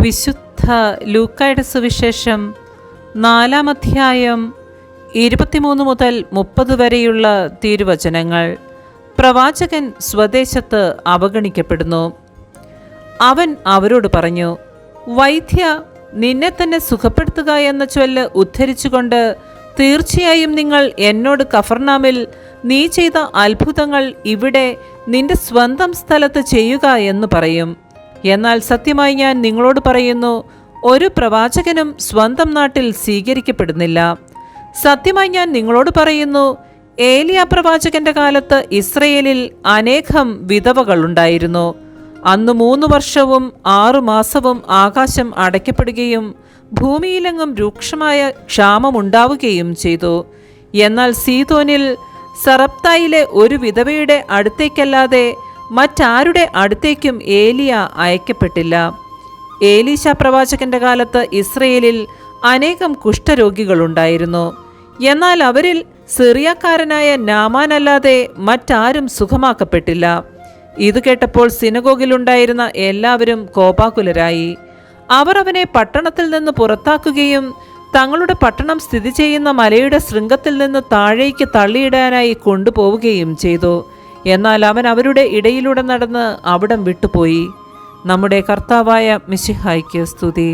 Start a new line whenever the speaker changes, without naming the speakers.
വിശുദ്ധ ലൂക്കായുടെ സുവിശേഷം 4-ാം അധ്യായം 23 മുതൽ 30 വരെയുള്ള തിരുവചനങ്ങൾ. പ്രവാചകൻ സ്വദേശത്ത് അവഗണിക്കപ്പെടുന്നു. അവൻ അവരോട് പറഞ്ഞു, വൈദ്യ, നിന്നെ തന്നെ സുഖപ്പെടുത്തുക എന്ന ചൊല്ല് ഉദ്ധരിച്ചുകൊണ്ട് തീർച്ചയായും നിങ്ങൾ എന്നോട് കഫർനാമിൽ നീ ചെയ്ത അത്ഭുതങ്ങൾ ഇവിടെ നിന്റെ സ്വന്തം സ്ഥലത്ത് ചെയ്യുക എന്ന് പറയും. എന്നാൽ സത്യമായി ഞാൻ നിങ്ങളോട് പറയുന്നു, ഒരു പ്രവാചകനും സ്വന്തം നാട്ടിൽ സ്വീകരിക്കപ്പെടുന്നില്ല. സത്യമായി ഞാൻ നിങ്ങളോട് പറയുന്നു, ഏലിയ പ്രവാചകന്റെ കാലത്ത് ഇസ്രയേലിൽ അനേകം വിധവകളുണ്ടായിരുന്നു. അന്ന് 3 വർഷവും 6 മാസവും ആകാശം അടയ്ക്കപ്പെടുകയും ഭൂമിയിലെങ്ങും രൂക്ഷമായ ക്ഷാമമുണ്ടാവുകയും ചെയ്തു. എന്നാൽ സീദോനിൽ സറപ്തായിലെ ഒരു വിധവയുടെ അടുത്തേക്കല്ലാതെ മറ്റാരുടെ അടുത്തേക്കും ഏലിയ അയക്കപ്പെട്ടില്ല. ഏലീശ പ്രവാചകന്റെ കാലത്ത് ഇസ്രയേലിൽ അനേകം കുഷ്ഠരോഗികളുണ്ടായിരുന്നു. എന്നാൽ അവരിൽ സിറിയക്കാരനായ നാമാനല്ലാതെ മറ്റാരും സുഖമാക്കപ്പെട്ടില്ല. ഇത് കേട്ടപ്പോൾ സിനഗോഗിലുണ്ടായിരുന്ന എല്ലാവരും കോപാകുലരായി. അവർ അവനെ പട്ടണത്തിൽ നിന്ന് പുറത്താക്കുകയും തങ്ങളുടെ പട്ടണം സ്ഥിതി ചെയ്യുന്ന മലയുടെ ശൃംഗത്തിൽ നിന്ന് താഴേക്ക് തള്ളിയിടാനായി കൊണ്ടുപോവുകയും ചെയ്തു. എന്നാൽ അവൻ അവരുടെ ഇടയിലൂടെ നടന്ന് അവിടം വിട്ടുപോയി. നമ്മുടെ കർത്താവായ മിശിഹായ്ക്ക് സ്തുതി.